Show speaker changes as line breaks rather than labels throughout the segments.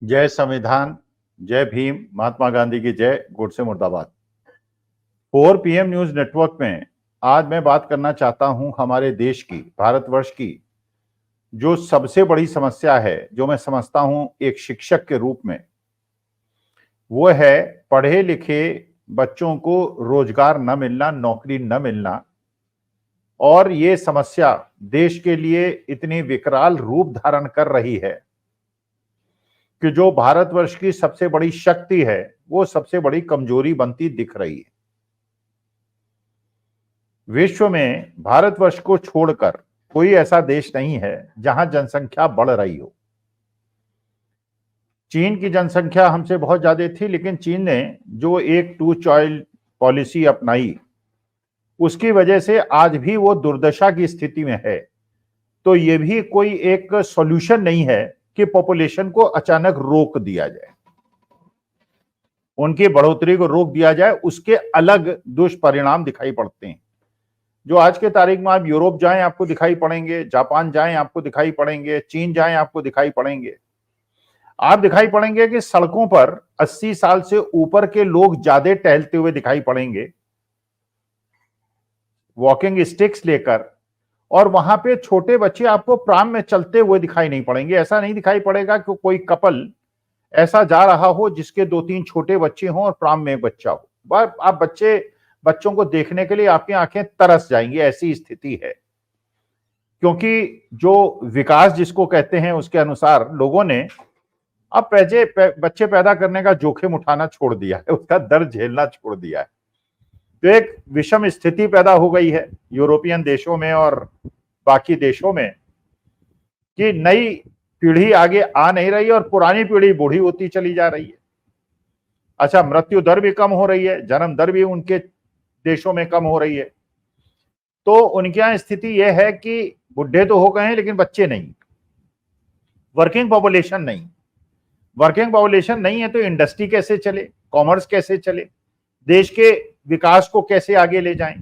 जय संविधान, जय भीम, महात्मा गांधी की जय, गोडसे मुर्दाबाद। 4 PM न्यूज नेटवर्क में आज मैं बात करना चाहता हूं हमारे देश की, भारतवर्ष की जो सबसे बड़ी समस्या है, जो मैं समझता हूं एक शिक्षक के रूप में, वो है पढ़े लिखे बच्चों को रोजगार न मिलना, नौकरी न मिलना। और ये समस्या देश के लिए इतनी विकराल रूप धारण कर रही है कि जो भारतवर्ष की सबसे बड़ी शक्ति है वो सबसे बड़ी कमजोरी बनती दिख रही है। विश्व में भारतवर्ष को छोड़कर कोई ऐसा देश नहीं है जहां जनसंख्या बढ़ रही हो। चीन की जनसंख्या हमसे बहुत ज्यादा थी, लेकिन चीन ने जो एक 2 चाइल्ड पॉलिसी अपनाई, उसकी वजह से आज भी वो दुर्दशा की स्थिति में है। तो ये भी कोई एक सॉल्यूशन नहीं है कि पॉपुलेशन को अचानक रोक दिया जाए, उनकी बढ़ोतरी को रोक दिया जाए। उसके अलग दुष्परिणाम दिखाई पड़ते हैं जो आज के तारीख में आप यूरोप जाएं आपको दिखाई पड़ेंगे, जापान जाएं आपको दिखाई पड़ेंगे, चीन जाएं आपको दिखाई पड़ेंगे। आप दिखाई पड़ेंगे कि सड़कों पर 80 साल से ऊपर के लोग ज्यादा टहलते हुए दिखाई पड़ेंगे, वॉकिंग स्टिक्स लेकर। और वहां पे छोटे बच्चे आपको प्राम में चलते हुए दिखाई नहीं पड़ेंगे। ऐसा नहीं दिखाई पड़ेगा कि कोई कपल ऐसा जा रहा हो जिसके 2-3 छोटे बच्चे हों और प्राम में एक बच्चा हो। आप बच्चों को देखने के लिए आपकी आंखें तरस जाएंगी, ऐसी स्थिति है। क्योंकि जो विकास जिसको कहते हैं उसके अनुसार लोगों ने अब बच्चे पैदा करने का जोखिम उठाना छोड़ दिया है, उसका दर्द झेलना छोड़ दिया है। तो एक विषम स्थिति पैदा हो गई है यूरोपियन देशों में और बाकी देशों में कि नई पीढ़ी आगे आ नहीं रही और पुरानी पीढ़ी बूढ़ी होती चली जा रही है। अच्छा, मृत्यु दर भी कम हो रही है, जन्म दर भी उनके देशों में कम हो रही है। तो उनके यहां स्थिति यह है कि बुढ़े तो हो गए हैं लेकिन बच्चे नहीं, वर्किंग पॉपुलेशन नहीं। वर्किंग पॉपुलेशन नहीं है तो इंडस्ट्री कैसे चले, कॉमर्स कैसे चले, देश के विकास को कैसे आगे ले जाएं।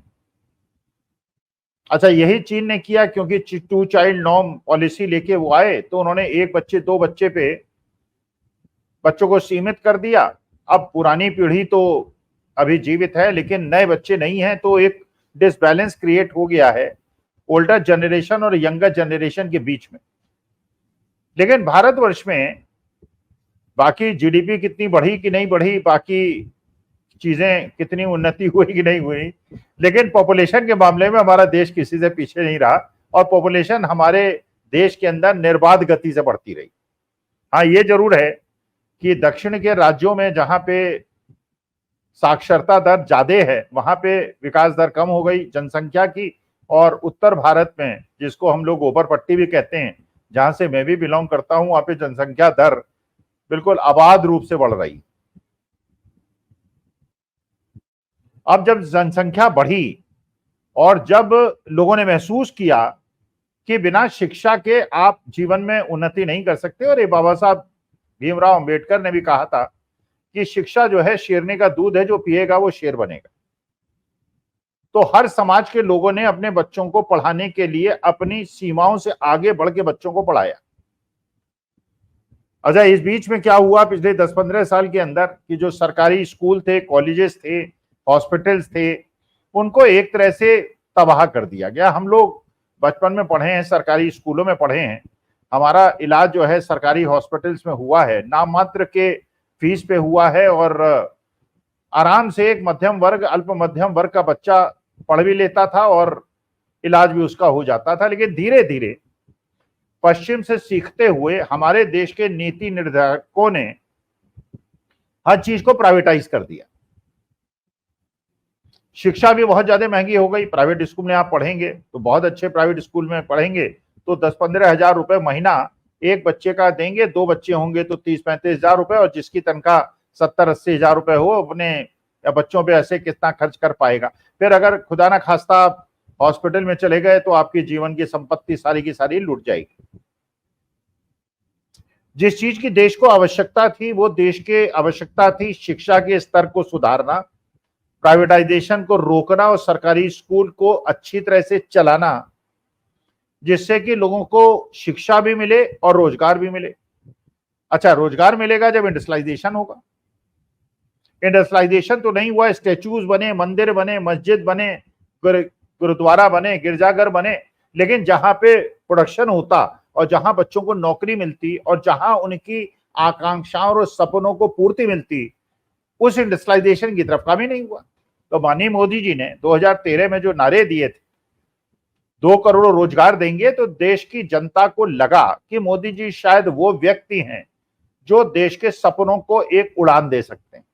अच्छा, यही चीन ने किया, क्योंकि 2 चाइल्ड नॉर्म पॉलिसी लेके वो आए तो उन्होंने 1 बच्चे 2 बच्चे पे बच्चों को सीमित कर दिया। अब पुरानी पीढ़ी तो अभी जीवित है लेकिन नए बच्चे नहीं हैं, तो एक डिसबैलेंस क्रिएट हो गया है ओल्डर जनरेशन और यंगर जनरेशन के बीच में। लेकिन भारतवर्ष में बाकी जीडीपी कितनी बढ़ी कि नहीं बढ़ी, बाकी चीजें कितनी उन्नति हुई कि नहीं हुई, लेकिन पॉपुलेशन के मामले में हमारा देश किसी से पीछे नहीं रहा और पॉपुलेशन हमारे देश के अंदर निर्बाध गति से बढ़ती रही। हाँ, ये जरूर है कि दक्षिण के राज्यों में जहां पे साक्षरता दर ज्यादा है वहां पे विकास दर कम हो गई जनसंख्या की, और उत्तर भारत में जिसको हम लोग ऊपर पट्टी भी कहते हैं, जहां से मैं भी बिलोंग करता हूं, वहां पे जनसंख्या दर बिल्कुल अबाध रूप से बढ़ रही। अब जब जनसंख्या बढ़ी और जब लोगों ने महसूस किया कि बिना शिक्षा के आप जीवन में उन्नति नहीं कर सकते, और ये बाबा साहब भीमराव अंबेडकर ने भी कहा था कि शिक्षा जो है शेरनी का दूध है, जो पिएगा वो शेर बनेगा। तो हर समाज के लोगों ने अपने बच्चों को पढ़ाने के लिए अपनी सीमाओं से आगे बढ़ के बच्चों को पढ़ाया। अच्छा, इस बीच में क्या हुआ पिछले 10-15 साल के अंदर कि जो सरकारी स्कूल थे, कॉलेजेस थे, हॉस्पिटल्स थे, उनको एक तरह से तबाह कर दिया गया। हम लोग बचपन में पढ़े हैं, सरकारी स्कूलों में पढ़े हैं, हमारा इलाज जो है सरकारी हॉस्पिटल्स में हुआ है, नाम मात्र के फीस पे हुआ है, और आराम से एक मध्यम वर्ग, अल्प मध्यम वर्ग का बच्चा पढ़ भी लेता था और इलाज भी उसका हो जाता था। लेकिन धीरे धीरे पश्चिम से सीखते हुए हमारे देश के नीति निर्धारकों ने हर चीज को प्राइवेटाइज कर दिया। शिक्षा भी बहुत ज्यादा महंगी हो गई। प्राइवेट स्कूल में आप पढ़ेंगे तो बहुत अच्छे प्राइवेट स्कूल में पढ़ेंगे तो 10-15 हजार रुपए महीना एक बच्चे का देंगे, 2 बच्चे होंगे तो 30-35 हजार रुपए, और जिसकी तनख्वाह 70-80 हजार रुपए हो अपने बच्चों पे ऐसे कितना खर्च कर पाएगा। फिर अगर खुदा ना खास्ता आप हॉस्पिटल में चले गए तो आपकी जीवन की संपत्ति सारी की सारी लूट जाएगी। जिस चीज की देश को आवश्यकता थी वो देश के आवश्यकता थी शिक्षा के स्तर को सुधारना, प्राइवेटाइजेशन को रोकना और सरकारी स्कूल को अच्छी तरह से चलाना, जिससे कि लोगों को शिक्षा भी मिले और रोजगार भी मिले। अच्छा, रोजगार मिलेगा जब इंडस्ट्रियलाइजेशन होगा। इंडस्ट्रियलाइजेशन तो नहीं हुआ, स्टेच्यूज बने, मंदिर बने, मस्जिद बने, गुरुद्वारा बने, गिरजाघर बने, लेकिन जहां पे प्रोडक्शन होता और जहां बच्चों को नौकरी मिलती और जहां उनकी आकांक्षाओं और सपनों को पूर्ति मिलती, उस इंडस्ट्रियलाइजेशन की तरफ काम ही नहीं हुआ। तो माननीय मोदी जी ने 2013 में जो नारे दिए थे 2 करोड़ रोजगार देंगे, तो देश की जनता को लगा कि मोदी जी शायद वो व्यक्ति हैं जो देश के सपनों को एक उड़ान दे सकते हैं।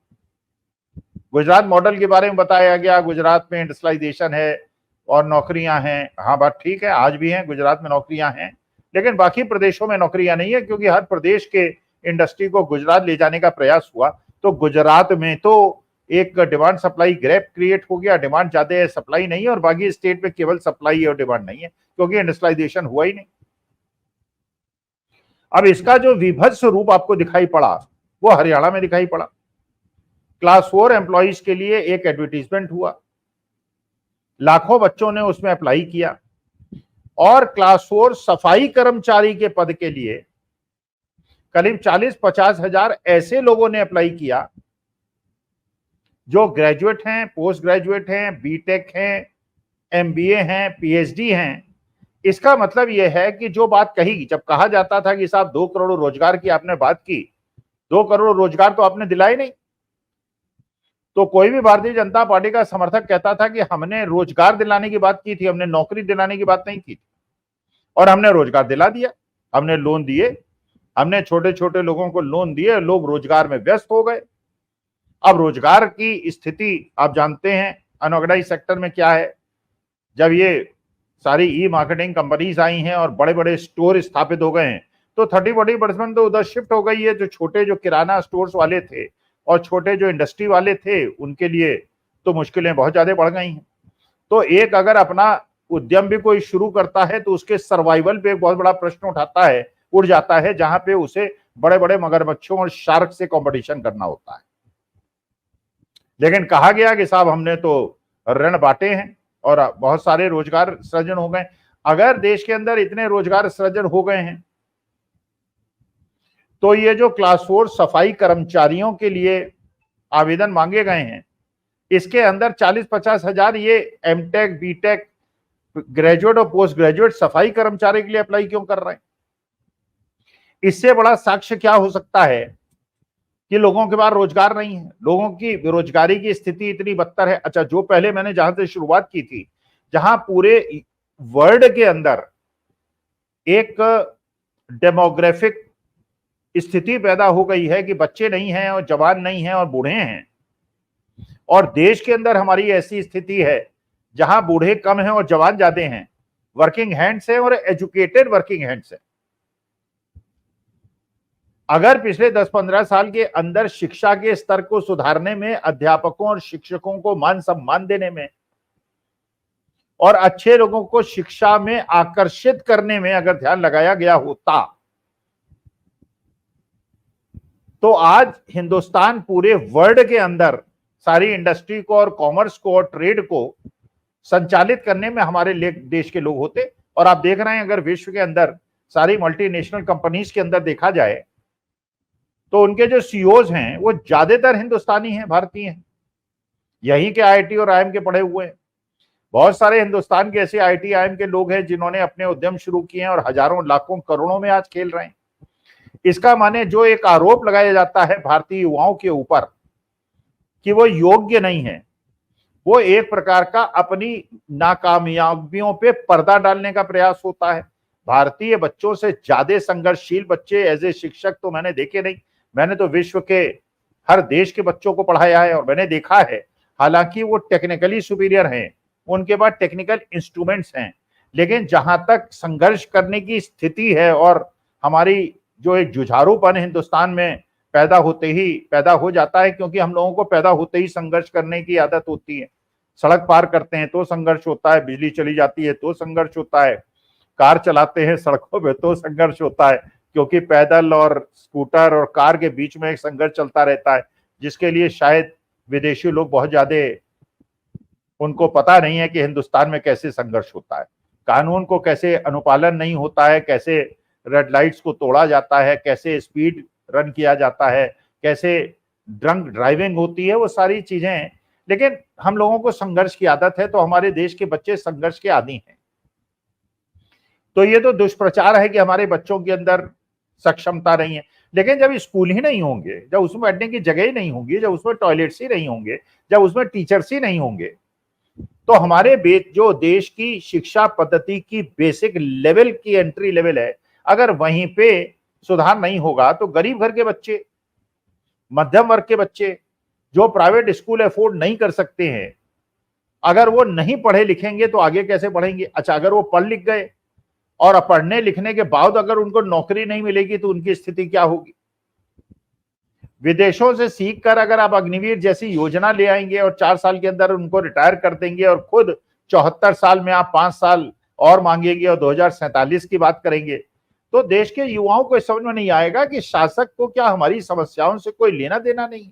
गुजरात मॉडल के बारे में बताया गया, गुजरात में इंडस्ट्रियलाइजेशन है और नौकरियां हैं। हाँ, बात ठीक है, आज भी हैं, गुजरात में नौकरियां हैं, लेकिन बाकी प्रदेशों में नौकरियां नहीं है, क्योंकि हर प्रदेश के इंडस्ट्री को गुजरात ले जाने का प्रयास हुआ। तो गुजरात में तो एक डिमांड सप्लाई गैप क्रिएट हो गया, डिमांड ज्यादा है, सप्लाई नहीं है, और बाकी स्टेट में केवल सप्लाई है और डिमांड नहीं है, क्योंकि इंडस्ट्रियलाइजेशन हुआ ही नहीं। अब इसका जो विभत्स रूप आपको दिखाई पड़ा वो हरियाणा में दिखाई पड़ा। क्लास 4 एम्प्लॉइज के लिए एक एडवर्टीजमेंट हुआ, लाखों बच्चों ने उसमें अप्लाई किया, और क्लास 4 सफाई कर्मचारी के पद के लिए करीब 40-50 हजार ऐसे लोगों ने अप्लाई किया जो ग्रेजुएट हैं, पोस्ट ग्रेजुएट हैं, बीटेक हैं, एमबीए हैं, पीएचडी हैं। इसका मतलब यह है कि जो बात कही, जब कहा जाता था कि साहब 2 करोड़ रोजगार की आपने बात की, 2 करोड़ रोजगार तो आपने दिलाए नहीं, तो कोई भी भारतीय जनता पार्टी का समर्थक कहता था कि हमने रोजगार दिलाने की बात की थी, हमने नौकरी दिलाने की बात नहीं की थी, और हमने रोजगार दिला दिया, हमने लोन दिए, हमने छोटे छोटे लोगों को लोन दिए, लोग रोजगार में व्यस्त हो गए। अब रोजगार की स्थिति आप जानते हैं अनऑर्गेनाइज सेक्टर में क्या है। जब ये सारी ई मार्केटिंग कंपनीज आई हैं और बड़े बड़े स्टोर स्थापित हो गए हैं, तो 30-40% तो उधर शिफ्ट हो गई है। जो छोटे जो किराना स्टोर्स वाले थे और छोटे जो इंडस्ट्री वाले थे, उनके लिए तो मुश्किलें बहुत ज्यादा बढ़ गई हैं। तो एक अगर अपना उद्यम भी कोई शुरू करता है तो उसके सर्वाइवल पे एक बहुत बड़ा प्रश्न उठ जाता है, जहां पे उसे बड़े बड़े मगरमच्छों और शार्क से कंपटीशन करना होता है। लेकिन कहा गया कि साहब हमने तो ऋण बांटे हैं और बहुत सारे रोजगार सृजन हो गए। अगर देश के अंदर इतने रोजगार सृजन हो गए हैं, तो ये जो क्लास 4 सफाई कर्मचारियों के लिए आवेदन मांगे गए हैं, इसके अंदर 40-50 हजार ये एमटेक, बीटेक, ग्रेजुएट और पोस्ट ग्रेजुएट सफाई कर्मचारी के लिए अप्लाई क्यों कर रहे हैं? इससे बड़ा साक्ष्य क्या हो सकता है कि लोगों के पास रोजगार नहीं है, लोगों की बेरोजगारी की स्थिति इतनी बदतर है। अच्छा, जो पहले मैंने जहां से शुरुआत की थी, जहां पूरे वर्ल्ड के अंदर एक डेमोग्राफिक स्थिति पैदा हो गई है कि बच्चे नहीं हैं और जवान नहीं हैं और बूढ़े हैं, और देश के अंदर हमारी ऐसी स्थिति है जहां बूढ़े कम हैं और जवान ज्यादा हैं, वर्किंग हैंड्स हैं और एजुकेटेड वर्किंग हैंड्स हैं। अगर पिछले 10-15 साल के अंदर शिक्षा के स्तर को सुधारने में, अध्यापकों और शिक्षकों को मान सम्मान देने में और अच्छे लोगों को शिक्षा में आकर्षित करने में अगर ध्यान लगाया गया होता, तो आज हिंदुस्तान पूरे वर्ल्ड के अंदर सारी इंडस्ट्री को और कॉमर्स को और ट्रेड को संचालित करने में हमारे देश के लोग होते। और आप देख रहे हैं, अगर विश्व के अंदर सारी मल्टीनेशनल कंपनीज के अंदर देखा जाए, तो उनके जो सीईओज हैं वो ज्यादातर हिंदुस्तानी हैं, भारतीय हैं, यहीं के आईआईटी और आईएम के पढ़े हुए हैं। बहुत सारे हिंदुस्तान के ऐसे आईआईटी आईएम के लोग हैं जिन्होंने अपने उद्यम शुरू किए हैं और हजारों, लाखों, करोड़ों में आज खेल रहे हैं। इसका माने जो एक आरोप लगाया जाता है भारतीय युवाओं के ऊपर कि वो योग्य नहीं है, वो एक प्रकार का अपनी नाकामयाबियों पे पर्दा डालने का प्रयास होता है। भारतीय बच्चों से ज्यादा संघर्षशील बच्चे एज ए शिक्षक तो मैंने देखे नहीं। मैंने तो विश्व के हर देश के बच्चों को पढ़ाया है और मैंने देखा है, हालांकि वो टेक्निकली सुपीरियर हैं, उनके पास टेक्निकल इंस्ट्रूमेंट्स हैं, लेकिन जहां तक संघर्ष करने की स्थिति है और हमारी जो एक जुझारूपन हिंदुस्तान में पैदा हो जाता है, क्योंकि हम लोगों को पैदा होते ही संघर्ष करने की आदत होती है। सड़क पार करते हैं तो संघर्ष होता है, बिजली चली जाती है तो संघर्ष होता है, कार चलाते हैं सड़कों पे तो संघर्ष होता है, क्योंकि पैदल और स्कूटर और कार के बीच में एक संघर्ष चलता रहता है, जिसके लिए शायद विदेशी लोग बहुत ज्यादा, उनको पता नहीं है कि हिंदुस्तान में कैसे संघर्ष होता है, कानून को कैसे अनुपालन नहीं होता है, कैसे रेड लाइट्स को तोड़ा जाता है, कैसे स्पीड रन किया जाता है, कैसे ड्रंक ड्राइविंग होती है, वो सारी चीजें। लेकिन हम लोगों को संघर्ष की आदत है, तो हमारे देश के बच्चे संघर्ष के आदी हैं। तो ये तो दुष्प्रचार है कि हमारे बच्चों के अंदर सक्षमता नहीं है। लेकिन जब स्कूल ही नहीं होंगे, जब उसमें बैठने की जगह ही नहीं होगी, जब उसमें टॉयलेट्स ही नहीं होंगे, जब उसमें टीचर्स ही नहीं होंगे, तो हमारे जो देश की शिक्षा पद्धति की बेसिक लेवल की एंट्री लेवल है, अगर वहीं पे सुधार नहीं होगा, तो गरीब घर के बच्चे, मध्यम वर्ग के बच्चे जो प्राइवेट स्कूल अफोर्ड नहीं कर सकते हैं, अगर वो नहीं पढ़े लिखेंगे तो आगे कैसे पढ़ेंगे? अच्छा, अगर वो पढ़ लिख गए और पढ़ने लिखने के बाद अगर उनको नौकरी नहीं मिलेगी तो उनकी स्थिति क्या होगी? विदेशों से सीख कर अगर आप अग्निवीर जैसी योजना ले आएंगे और 4 साल के अंदर उनको रिटायर कर देंगे और खुद 74 साल में आप 5 साल और मांगेंगे और 2047 की बात करेंगे, तो देश के युवाओं को समझ में नहीं आएगा कि शासक को क्या हमारी समस्याओं से कोई लेना देना नहीं है।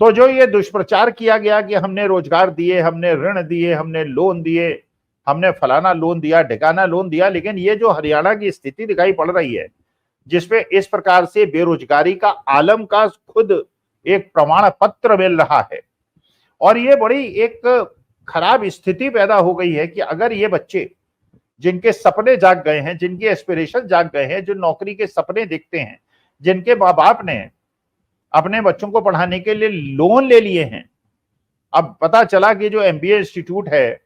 तो जो ये दुष्प्रचार किया गया कि हमने रोजगार दिए, हमने ऋण दिए, हमने लोन दिए, हमने फलाना लोन दिया, ढिकाना लोन दिया, लेकिन ये जो हरियाणा की स्थिति दिखाई पड़ रही है, जिसमें इस प्रकार से बेरोजगारी का आलम का खुद एक प्रमाण पत्र मिल रहा है, और ये बड़ी एक खराब स्थिति पैदा हो गई है कि अगर ये बच्चे जिनके सपने जाग गए हैं, जिनके एस्पिरेशन जाग गए हैं, जो नौकरी के सपने देखते हैं, जिनके माँ बाप ने अपने बच्चों को पढ़ाने के लिए लोन ले लिए हैं, अब पता चला कि जो एमबीए इंस्टीट्यूट है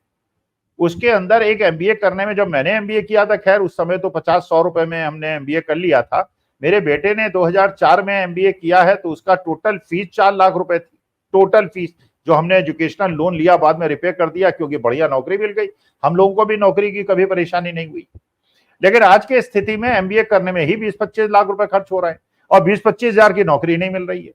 उसके अंदर एक एमबीए करने में, जब मैंने एमबीए किया था, खैर उस समय तो 50-100 रुपए में हमने एमबीए कर लिया था। मेरे बेटे ने 2004 में एमबीए किया है, तो उसका टोटल फीस 4 लाख रुपए थी, टोटल फीस, जो हमने एजुकेशनल लोन लिया बाद में रिपे कर दिया क्योंकि बढ़िया नौकरी मिल गई। हम लोगों को भी नौकरी की कभी परेशानी नहीं हुई। लेकिन आज की स्थिति में एमबीए करने में ही 20-25 लाख रुपए खर्च हो रहे हैं और 20-25 हजार की नौकरी नहीं मिल रही है।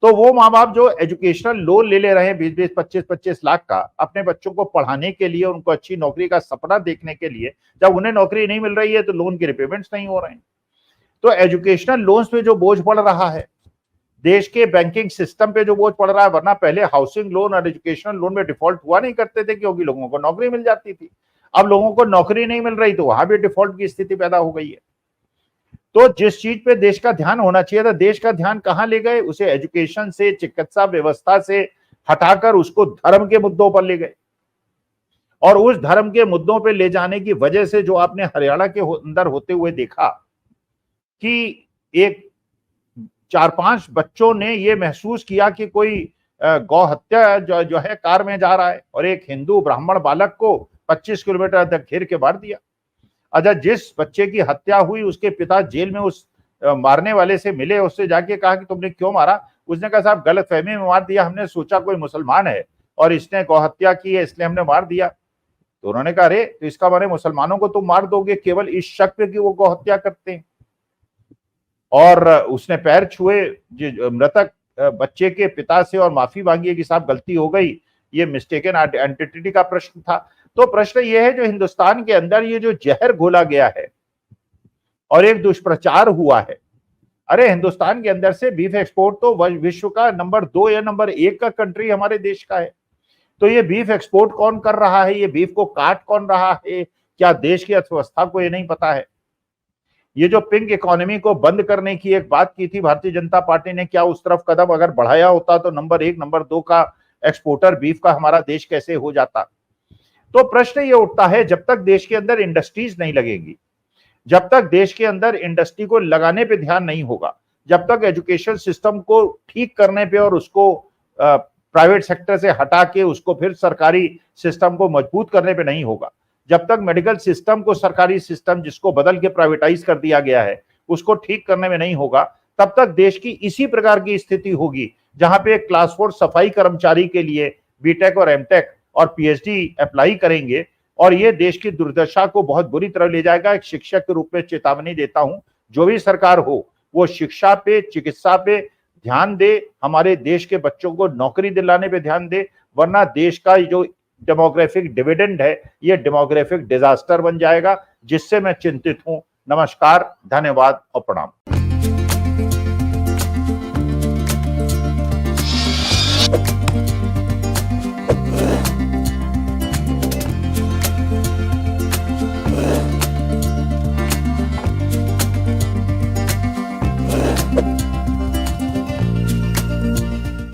तो वो माँ बाप जो एजुकेशनल लोन ले रहे हैं 20-20, 25-25 लाख का अपने बच्चों को पढ़ाने के लिए, उनको अच्छी नौकरी का सपना देखने के लिए, जब उन्हें नौकरी नहीं मिल रही है तो लोन के रिपेमेंट्स नहीं हो रहे हैं। तो एजुकेशनल लोन्स पे जो बोझ पड़ रहा है, देश के बैंकिंग सिस्टम पे जो बोझ पड़ रहा है, वरना पहले हाउसिंग लोन और एजुकेशनल लोन में डिफॉल्ट हुआ नहीं करते थे क्योंकि लोगों को नौकरी मिल जाती थी। अब लोगों को नौकरी नहीं मिल रही तो वहां भी डिफॉल्ट की स्थिति पैदा हो गई है। तो जिस चीज पे देश का ध्यान होना चाहिए था, देश का ध्यान कहां ले गए? उसे एजुकेशन से, चिकित्सा व्यवस्था से हटाकर उसको धर्म के मुद्दों पर ले गए, और उस धर्म के मुद्दों पे ले जाने की वजह से जो आपने हरियाणा के अंदर होते हुए देखा कि एक 4-5 बच्चों ने ये महसूस किया कि कोई गौ हत्या जो है कार में जा रहा है, और एक हिंदू ब्राह्मण बालक को 25 किलोमीटर तक घेर के मार दिया। अच्छा, जिस बच्चे की हत्या हुई उसके पिता जेल में उस मारने वाले से मिले, उससे जाके कहा कि तुमने क्यों मारा? उसने कहा साहब गलतफहमी में मार दिया, हमने सोचा कोई मुसलमान है और इसने गौ हत्या की है इसलिए हमने मार दिया। तो उन्होंने कहा अरे, तो इसका माने मुसलमानों को तुम मार दोगे केवल इस शक पे कि वो गौ हत्या करते हैं? और उसने पैर छुए मृतक बच्चे के पिता से और माफी मांगी कि साहब गलती हो गई, ये मिस्टेकन आइडेंटिटी का प्रश्न था। तो प्रश्न ये है, जो हिंदुस्तान के अंदर ये जो जहर घोला गया है और एक दुष्प्रचार हुआ है, अरे हिंदुस्तान के अंदर से बीफ एक्सपोर्ट तो विश्व का नंबर 2 या नंबर 1 का कंट्री हमारे देश का है। तो ये बीफ एक्सपोर्ट कौन कर रहा है? ये बीफ को काट कौन रहा है? क्या देश की अर्थव्यवस्था को ये नहीं पता है? ये जो पिंक इकोनॉमी को बंद करने की एक बात की थी भारतीय जनता पार्टी ने, क्या उस तरफ कदम अगर बढ़ाया होता तो नंबर 1 नंबर 2 का एक्सपोर्टर बीफ का हमारा देश कैसे हो जाता? तो प्रश्न ये उठता है, जब तक देश के अंदर इंडस्ट्रीज नहीं लगेगी, जब तक देश के अंदर इंडस्ट्री को लगाने पे ध्यान नहीं होगा, जब तक एजुकेशन सिस्टम को ठीक करने पे और उसको प्राइवेट सेक्टर से हटा के उसको फिर सरकारी सिस्टम को मजबूत करने पे नहीं होगा, जब तक मेडिकल सिस्टम को सरकारी सिस्टम जिसको बदल के प्राइवेटाइज कर दिया गया है उसको ठीक करने में नहीं होगा, तब तक देश की इसी प्रकार की स्थिति होगी जहां पे क्लास 4 सफाई कर्मचारी के लिए बीटेक और एमटेक और पीएचडी अप्लाई करेंगे, और ये देश की दुर्दशा को बहुत बुरी तरह ले जाएगा। एक शिक्षक के रूप में चेतावनी देता हूं, जो भी सरकार हो वो शिक्षा पे, चिकित्सा पे ध्यान दे, हमारे देश के बच्चों को नौकरी दिलाने पे ध्यान दे, वरना देश का जो डेमोग्राफिक डिविडेंड है ये डेमोग्राफिक डिजास्टर बन जाएगा, जिससे मैं चिंतित हूं। नमस्कार, धन्यवाद और प्रणाम।